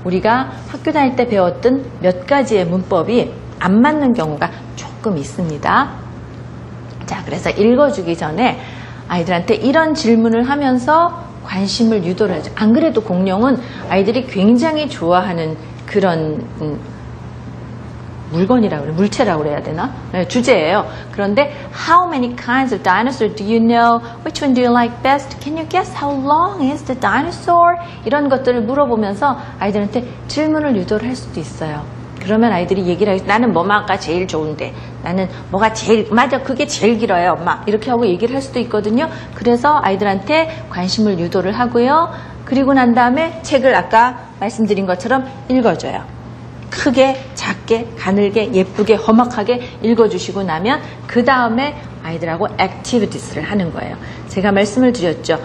우리가 학교 다닐 때 배웠던 몇 가지의 문법이 안 맞는 경우가 조금 있습니다. 자, 그래서 읽어주기 전에 아이들한테 이런 질문을 하면서 관심을 유도를 하죠. 안 그래도 공룡은 아이들이 굉장히 좋아하는 그런 물건이라고 그래, 물체라고 그래야 되나? 네, 주제예요. 그런데 how many kinds of dinosaur do you know? Which one do you like best? Can you guess how long is the dinosaur? 이런 것들을 물어보면서 아이들한테 질문을 유도를 할 수도 있어요. 그러면 아이들이 얘기를 하고 나는 뭐가 제일 좋은데 나는 뭐가 제일 맞아 그게 제일 길어요 엄마 이렇게 하고 얘기를 할 수도 있거든요. 그래서 아이들한테 관심을 유도를 하고요. 그리고 난 다음에 책을 아까 말씀드린 것처럼 읽어줘요. 크게 작게 가늘게 예쁘게 험악하게 읽어주시고 나면 그 다음에 아이들하고 액티비티스를 하는 거예요. 제가 말씀을 드렸죠.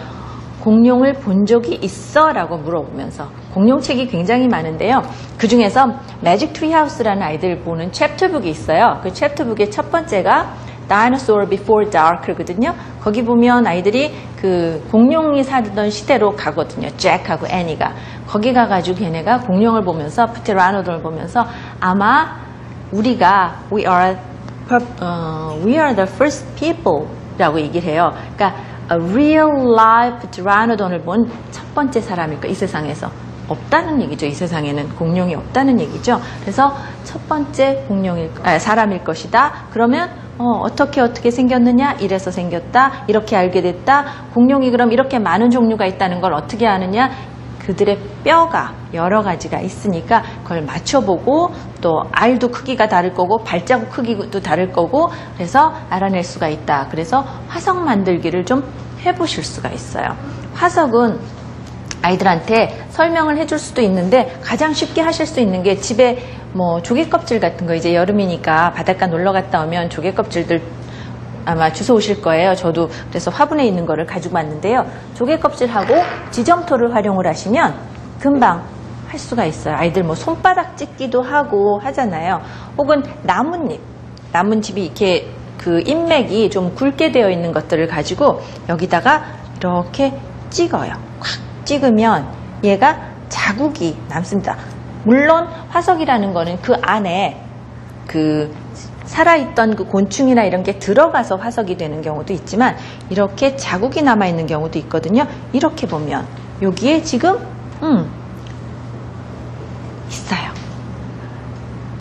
공룡을 본 적이 있어? 라고 물어보면서 공룡책이 굉장히 많은데요. 그 중에서 매직 트리하우스라는 아이들 보는 챕터북이 있어요. 그 챕터북의 첫 번째가 Dinosaur Before Dark거든요. 거기 보면 아이들이 그 공룡이 살던 시대로 가거든요. 잭하고 애니가. 거기 가가지고 걔네가 공룡을 보면서 프테라노돈을 보면서 아마 우리가 we are the first people 라고 얘기를 해요. 그러니까 A real live pteranodon을 본 첫 번째 사람일 거예요. 이 세상에서. 없다는 얘기죠. 이 세상에는 공룡이 없다는 얘기죠. 그래서 첫 번째 사람일 것이다. 그러면 어떻게 생겼느냐? 이래서 생겼다. 이렇게 알게 됐다. 공룡이 그럼 이렇게 많은 종류가 있다는 걸 어떻게 아느냐? 그들의 뼈가 여러 가지가 있으니까 그걸 맞춰보고 또 알도 크기가 다를 거고 발자국 크기도 다를 거고 그래서 알아낼 수가 있다. 그래서 화석 만들기를 좀 해보실 수가 있어요. 화석은 아이들한테 설명을 해줄 수도 있는데 가장 쉽게 하실 수 있는 게 집에 뭐 조개 껍질 같은 거 이제 여름이니까 바닷가 놀러 갔다 오면 조개 껍질들 아마 주워 오실 거예요. 저도 그래서 화분에 있는 거를 가지고 왔는데요. 조개 껍질하고 지점토를 활용을 하시면 금방 할 수가 있어요. 아이들 뭐 손바닥 찢기도 하고 하잖아요. 혹은 나뭇잎이 이렇게 그 인맥이 좀 굵게 되어 있는 것들을 가지고 여기다가 이렇게 찍어요. 콱 찍으면 얘가 자국이 남습니다. 물론 화석이라는 거는 그 안에 그 살아있던 그 곤충이나 이런 게 들어가서 화석이 되는 경우도 있지만 이렇게 자국이 남아있는 경우도 있거든요. 이렇게 보면 여기에 지금 있어요.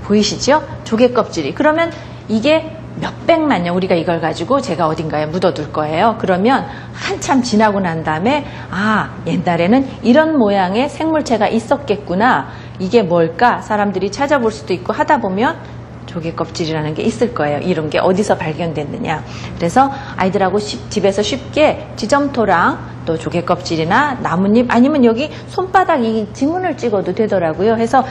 보이시죠? 조개 껍질이. 그러면 이게 몇백만 년 우리가 이걸 가지고 제가 어딘가에 묻어둘 거예요. 그러면 한참 지나고 난 다음에 옛날에는 이런 모양의 생물체가 있었겠구나. 이게 뭘까? 사람들이 찾아볼 수도 있고 하다 보면 조개 껍질이라는 게 있을 거예요. 이런 게 어디서 발견됐느냐. 그래서 아이들하고 집에서 쉽게 지점토랑 또 조개 껍질이나 나뭇잎 아니면 여기 손바닥 이 지문을 찍어도 되더라고요. 해서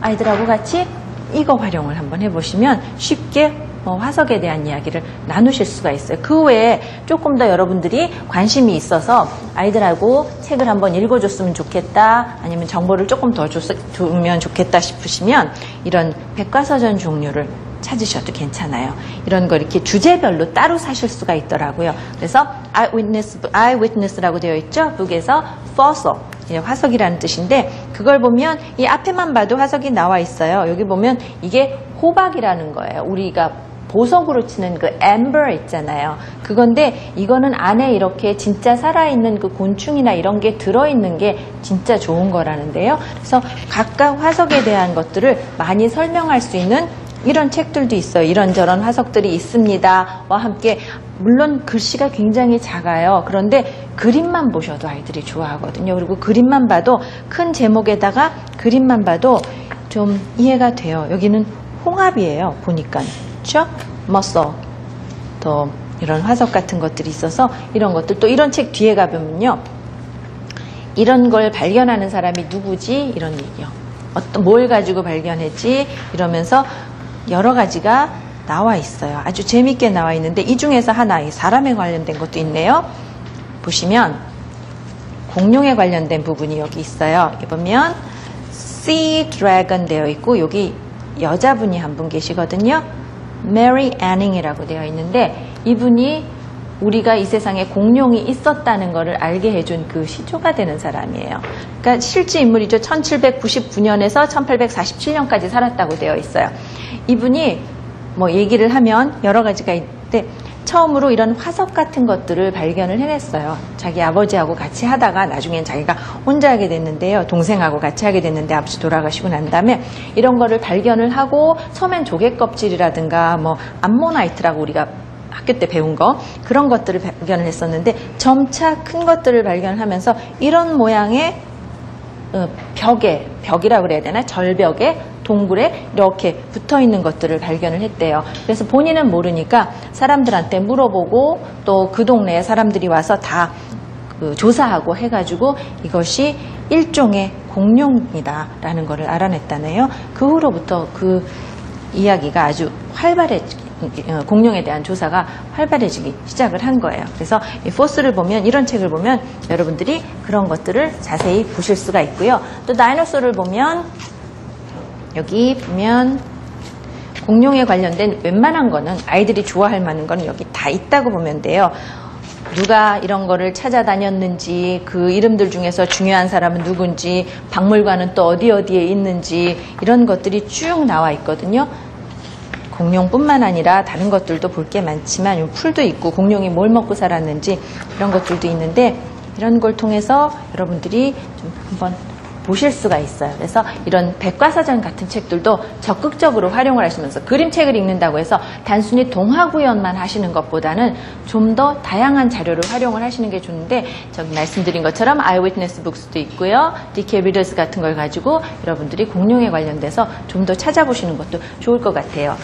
아이들하고 같이 이거 활용을 한번 해보시면 쉽게 화석에 대한 이야기를 나누실 수가 있어요. 그 외에 조금 더 여러분들이 관심이 있어서 아이들하고 책을 한번 읽어줬으면 좋겠다 아니면 정보를 조금 더 주면 좋겠다 싶으시면 이런 백과사전 종류를 찾으셔도 괜찮아요. 이런 거 이렇게 주제별로 따로 사실 수가 있더라고요. 그래서 eyewitness라고 되어 있죠. 북에서 fossil 화석이라는 뜻인데 그걸 보면 이 앞에만 봐도 화석이 나와 있어요. 여기 보면 이게 호박이라는 거예요. 우리가 보석으로 치는 그 엠버 있잖아요. 그건데 이거는 안에 이렇게 진짜 살아있는 그 곤충이나 이런 게 들어있는 게 진짜 좋은 거라는데요. 그래서 각각 화석에 대한 것들을 많이 설명할 수 있는 이런 책들도 있어요. 이런저런 화석들이 있습니다와 함께 물론 글씨가 굉장히 작아요. 그런데 그림만 보셔도 아이들이 좋아하거든요. 그리고 그림만 봐도 큰 제목에다가 그림만 봐도 좀 이해가 돼요. 여기는 홍합이에요. 보니까 그렇죠? 머슬 또 이런 화석 같은 것들이 있어서 이런 것들 또 이런 책 뒤에 가보면요. 이런 걸 발견하는 사람이 누구지? 이런 얘기요. 뭘 가지고 발견했지? 이러면서 여러 가지가 나와 있어요. 아주 재밌게 나와 있는데 이 중에서 하나 사람에 관련된 것도 있네요. 보시면 공룡에 관련된 부분이 여기 있어요. 여기 보면 Sea Dragon 되어 있고 여기 여자분이 한 분 계시거든요. Mary Anning이라고 되어 있는데 이분이 우리가 이 세상에 공룡이 있었다는 것을 알게 해준 그 시초가 되는 사람이에요. 그러니까 실제 인물이죠. 1799년에서 1847년까지 살았다고 되어 있어요. 이분이 뭐 얘기를 하면 여러 가지가 있는데 처음으로 이런 화석 같은 것들을 발견을 해냈어요. 자기 아버지하고 같이 하다가 나중엔 자기가 혼자 하게 됐는데요. 동생하고 같이 하게 됐는데 아버지 돌아가시고 난 다음에 이런 거를 발견을 하고 처음엔 조개 껍질이라든가 뭐 암모나이트라고 우리가 학교 때 배운 거 그런 것들을 발견을 했었는데 점차 큰 것들을 발견하면서 이런 모양의 벽이라고 그래야 되나? 절벽에 동굴에 이렇게 붙어있는 것들을 발견을 했대요. 그래서 본인은 모르니까 사람들한테 물어보고 또 그 동네에 사람들이 와서 다 조사하고 해가지고 이것이 일종의 공룡이다라는 것을 알아냈다네요. 그 후로부터 그 이야기가 아주 공룡에 대한 조사가 활발해지기 시작을 한 거예요. 그래서 이 포스를 보면 이런 책을 보면 여러분들이 그런 것들을 자세히 보실 수가 있고요. 또 다이너소를 보면 여기 보면 공룡에 관련된 웬만한 거는 아이들이 좋아할 만한 거는 여기 다 있다고 보면 돼요. 누가 이런 거를 찾아다녔는지, 그 이름들 중에서 중요한 사람은 누군지, 박물관은 또 어디에 있는지 이런 것들이 쭉 나와 있거든요. 공룡뿐만 아니라 다른 것들도 볼 게 많지만 풀도 있고 공룡이 뭘 먹고 살았는지 이런 것들도 있는데 이런 걸 통해서 여러분들이 좀 한번 보실 수가 있어요. 그래서 이런 백과사전 같은 책들도 적극적으로 활용을 하시면서 그림책을 읽는다고 해서 단순히 동화 구현만 하시는 것보다는 좀 더 다양한 자료를 활용을 하시는 게 좋은데 저기 말씀드린 것처럼 아이위트니스 북스도 있고요. DK 리더스 같은 걸 가지고 여러분들이 공룡에 관련돼서 좀 더 찾아보시는 것도 좋을 것 같아요.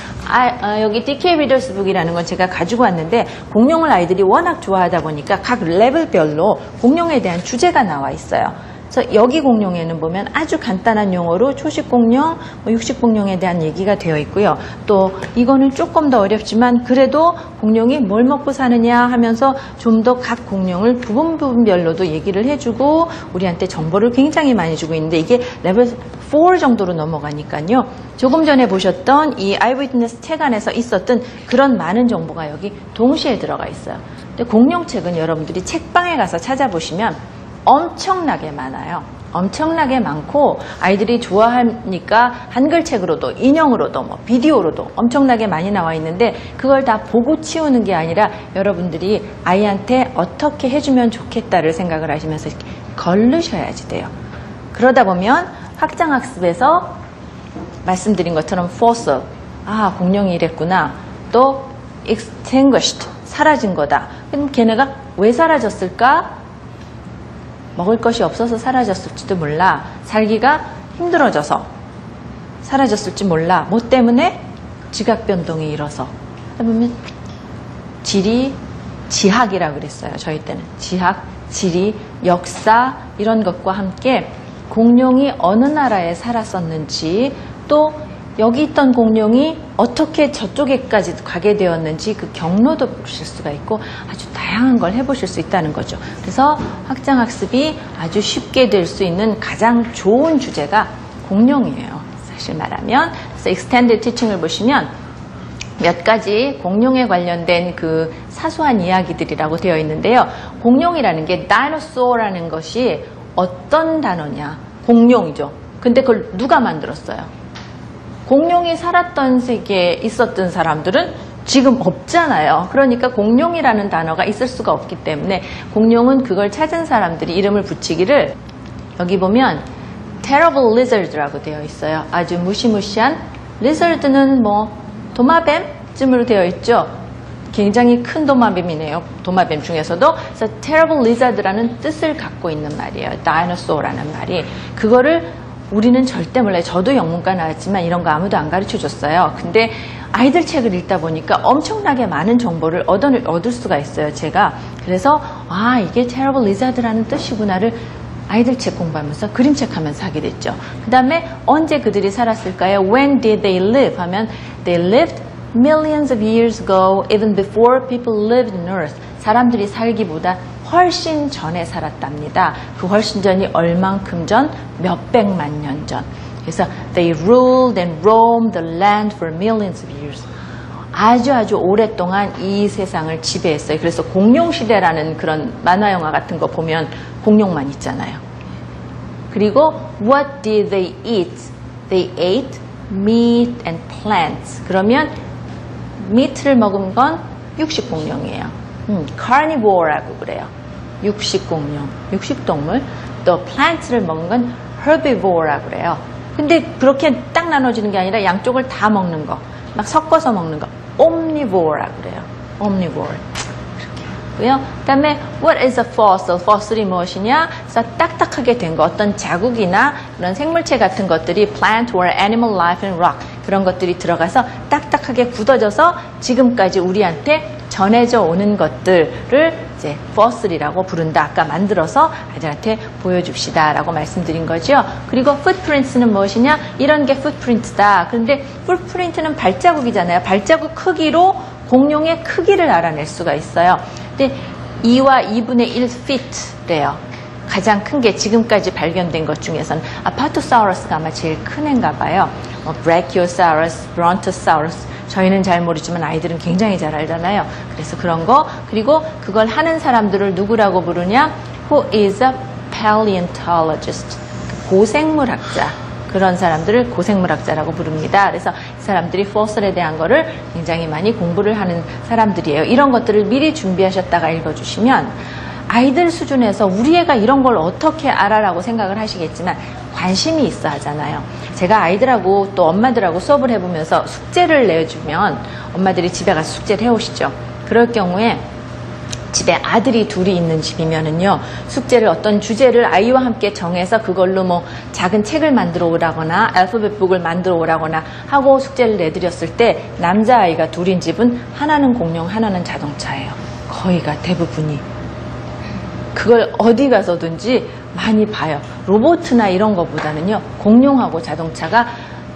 여기 DK 리더스 북이라는 건 제가 가지고 왔는데 공룡을 아이들이 워낙 좋아하다 보니까 각 레벨별로 공룡에 대한 주제가 나와 있어요. 그래서 여기 공룡에는 보면 아주 간단한 용어로 초식 공룡, 육식 공룡에 대한 얘기가 되어 있고요. 또 이거는 조금 더 어렵지만 그래도 공룡이 뭘 먹고 사느냐 하면서 좀 더 각 공룡을 부분별로도 얘기를 해주고 우리한테 정보를 굉장히 많이 주고 있는데 이게 레벨 4 정도로 넘어가니까요. 조금 전에 보셨던 이 아이위트니스 책 안에서 있었던 그런 많은 정보가 여기 동시에 들어가 있어요. 근데 공룡책은 여러분들이 책방에 가서 찾아보시면 엄청나게 많아요. 엄청나게 많고 아이들이 좋아하니까 한글책으로도 인형으로도 뭐 비디오로도 엄청나게 많이 나와 있는데 그걸 다 보고 치우는 게 아니라 여러분들이 아이한테 어떻게 해주면 좋겠다를 생각을 하시면서 이렇게 걸르셔야지 돼요. 그러다 보면 확장학습에서 말씀드린 것처럼 fossil, 공룡이 이랬구나. 또 extinguished, 사라진 거다. 그럼 걔네가 왜 사라졌을까? 먹을 것이 없어서 사라졌을지도 몰라. 살기가 힘들어져서 사라졌을지 몰라. 뭐 때문에? 지각 변동이 일어서. 보면 지학이라고 그랬어요. 저희 때는 지학, 지리, 역사 이런 것과 함께 공룡이 어느 나라에 살았었는지 또 여기 있던 공룡이 어떻게 저쪽에까지 가게 되었는지 그 경로도 보실 수가 있고 아주 다양한 걸 해보실 수 있다는 거죠. 그래서 확장학습이 아주 쉽게 될 수 있는 가장 좋은 주제가 공룡이에요. 사실 말하면. 그래서 Extended Teaching을 보시면 몇 가지 공룡에 관련된 그 사소한 이야기들이라고 되어 있는데요. 공룡이라는 게 Dinosaur라는 것이 어떤 단어냐? 공룡이죠. 근데 그걸 누가 만들었어요? 공룡이 살았던 세계에 있었던 사람들은 지금 없잖아요. 그러니까 공룡이라는 단어가 있을 수가 없기 때문에 공룡은 그걸 찾은 사람들이 이름을 붙이기를 여기 보면 terrible lizard라고 되어 있어요. 아주 무시무시한 lizard는 뭐 도마뱀쯤으로 되어 있죠. 굉장히 큰 도마뱀이네요. 도마뱀 중에서도. 그래서 terrible lizard라는 뜻을 갖고 있는 말이에요. dinosaur라는 말이. 그거를 우리는 절대 몰라요. 저도 영문과 나왔지만 이런 거 아무도 안 가르쳐줬어요. 근데 아이들 책을 읽다 보니까 엄청나게 많은 정보를 얻을 수가 있어요. 제가. 그래서 이게 terrible lizard라는 뜻이구나를 아이들 책 공부하면서 그림책 하면서 하게 됐죠. 그 다음에 언제 그들이 살았을까요? When did they live? 하면 they lived millions of years ago, even before people lived on earth. 사람들이 살기보다 훨씬 전에 살았답니다. 그 훨씬 전이 얼만큼 전? 몇백만 년 전. 그래서 they ruled and roamed the land for millions of years. 아주 오랫동안 이 세상을 지배했어요. 그래서 공룡시대라는 그런 만화 영화 같은 거 보면 공룡만 있잖아요. 그리고 what did they eat? They ate meat and plants. 그러면 meat를 먹은 건 육식공룡이에요. carnivore라고 그래요. 육식공룡, 육식동물. 또 plants를 먹은 건 herbivore라고 그래요. 근데 그렇게 딱 나눠지는 게 아니라 양쪽을 다 먹는 거, 막 섞어서 먹는 거, omnivore라고 그래요. omnivore. 고요. 그다음에 what is a fossil? fossil이 무엇이냐? 그래서 딱딱하게 된 거, 어떤 자국이나 그런 생물체 같은 것들이 plant or animal life and rock 그런 것들이 들어가서 딱딱하게 굳어져서 지금까지 우리한테 전해져 오는 것들을 이제 fossil이라고 부른다. 아까 만들어서 아이들한테 보여줍시다라고 말씀드린 거죠. 그리고 footprints는 무엇이냐? 이런 게 footprint다. 그런데 footprint는 발자국이잖아요. 발자국 크기로 공룡의 크기를 알아낼 수가 있어요. 근데 2와 2분의 1 feet래요. 가장 큰 게 지금까지 발견된 것 중에서는 아파토사우루스가 아마 제일 큰 애인가 봐요. 브라키오사우루스, 브론토사우루스. 저희는 잘 모르지만 아이들은 굉장히 잘 알잖아요. 그래서 그런 거. 그리고 그걸 하는 사람들을 누구라고 부르냐? Who is a paleontologist? 고생물학자. 그런 사람들을 고생물학자라고 부릅니다. 그래서 이 사람들이 포슬에 대한 거를 굉장히 많이 공부를 하는 사람들이에요. 이런 것들을 미리 준비하셨다가 읽어주시면 아이들 수준에서 우리 애가 이런 걸 어떻게 알아라고 생각을 하시겠지만 관심이 있어 하잖아요. 제가 아이들하고 또 엄마들하고 수업을 해보면서 숙제를 내주면 엄마들이 집에 가서 숙제를 해오시죠. 그럴 경우에 집에 아들이 둘이 있는 집이면은요, 숙제를 어떤 주제를 아이와 함께 정해서 그걸로 뭐 작은 책을 만들어 오라거나 알파벳북을 만들어 오라거나 하고 숙제를 내드렸을 때 남자아이가 둘인 집은 하나는 공룡, 하나는 자동차예요. 거의가 대부분이. 그걸 어디 가서든지 많이 봐요. 로봇이나 이런 거보다는요, 공룡하고 자동차가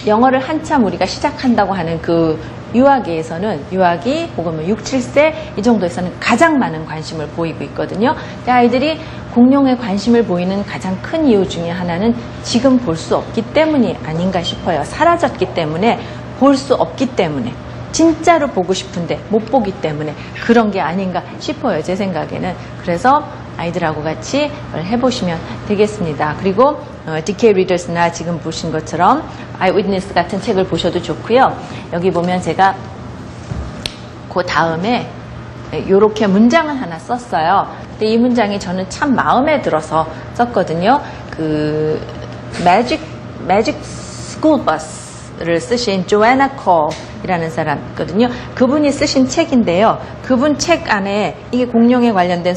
영어를 한참 우리가 시작한다고 하는 그 유아기에서는 유아기 혹은 뭐 6, 7세 이 정도에서는 가장 많은 관심을 보이고 있거든요. 근데 아이들이 공룡에 관심을 보이는 가장 큰 이유 중에 하나는 지금 볼 수 없기 때문이 아닌가 싶어요. 사라졌기 때문에, 볼 수 없기 때문에, 진짜로 보고 싶은데 못 보기 때문에 그런 게 아닌가 싶어요. 제 생각에는. 그래서 아이들하고 같이 해보시면 되겠습니다. 그리고 DK 리더스나 지금 보신 것처럼 아이위트니스 같은 책을 보셔도 좋고요. 여기 보면 제가 그 다음에 이렇게 문장을 하나 썼어요. 근데 이 문장이 저는 참 마음에 들어서 썼거든요. 그 매직 스쿨 버스를 쓰신 조애나 콜이라는 사람이거든요. 그분이 쓰신 책인데요. 그분 책 안에 이게 공룡에 관련된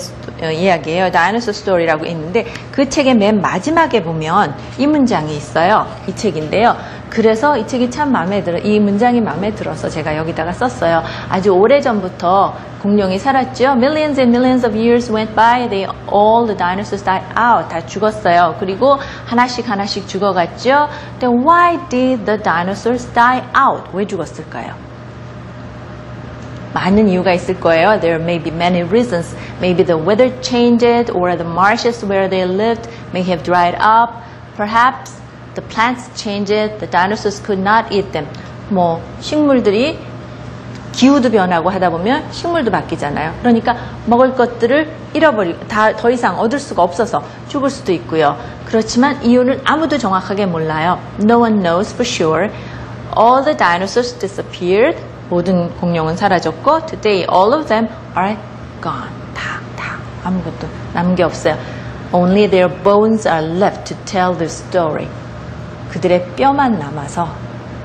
이야기예요. 다이너소 스토리라고 있는데 그 책의 맨 마지막에 보면 이 문장이 있어요. 이 책인데요. 그래서 이 책이 참 마음에 들어, 이 문장이 마음에 들어서 제가 여기다가 썼어요. 아주 오래전부터 공룡이 살았죠. Millions and millions of years went by. All the dinosaurs died out. 다 죽었어요. 그리고 하나씩 죽어갔죠. Then why did the dinosaurs die out? 왜 죽었을까요? 많은 이유가 있을 거예요. There may be many reasons. Maybe the weather changed or the marshes where they lived may have dried up. Perhaps the plants changed. The dinosaurs could not eat them. 뭐 식물들이 기후도 변하고 하다 보면 식물도 바뀌잖아요. 그러니까 먹을 것들을 잃어버리고 더 이상 얻을 수가 없어서 죽을 수도 있고요. 그렇지만 이유는 아무도 정확하게 몰라요. No one knows for sure. All the dinosaurs disappeared. 모든 공룡은 사라졌고 today all of them are gone. 다 아무것도 남은 게 없어요. Only their bones are left to tell the story. 그들의 뼈만 남아서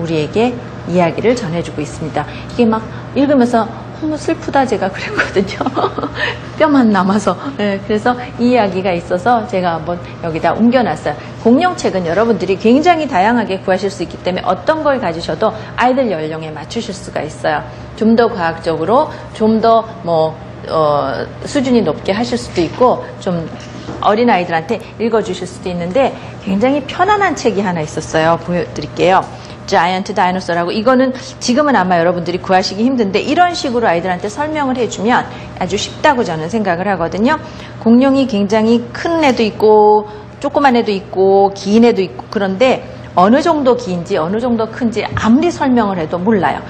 우리에게 이야기를 전해주고 있습니다. 이게 막 읽으면서 너무 슬프다 제가 그랬거든요. 뼈만 남아서. 네, 그래서 이 이야기가 있어서 제가 한번 여기다 옮겨놨어요. 공룡책은 여러분들이 굉장히 다양하게 구하실 수 있기 때문에 어떤 걸 가지셔도 아이들 연령에 맞추실 수가 있어요. 좀 더 과학적으로, 좀 더 수준이 높게 하실 수도 있고, 좀 어린아이들한테 읽어주실 수도 있는데 굉장히 편안한 책이 하나 있었어요. 보여드릴게요. Giant Dinosaur라고. 이거는 지금은 아마 여러분들이 구하시기 힘든데 이런 식으로 아이들한테 설명을 해주면 아주 쉽다고 저는 생각을 하거든요. 공룡이 굉장히 큰 애도 있고 조그만 애도 있고 긴 애도 있고 그런데 어느 정도 긴지 어느 정도 큰지 아무리 설명을 해도 몰라요.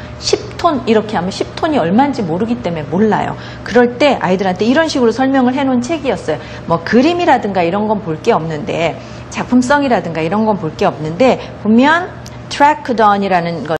10톤 이렇게 하면 10톤이 얼마인지 모르기 때문에 몰라요. 그럴 때 아이들한테 이런 식으로 설명을 해놓은 책이었어요. 뭐 그림이라든가 이런 건 볼 게 없는데 작품성이라든가 이런 건 볼 게 없는데 보면 트라크돈이라는 것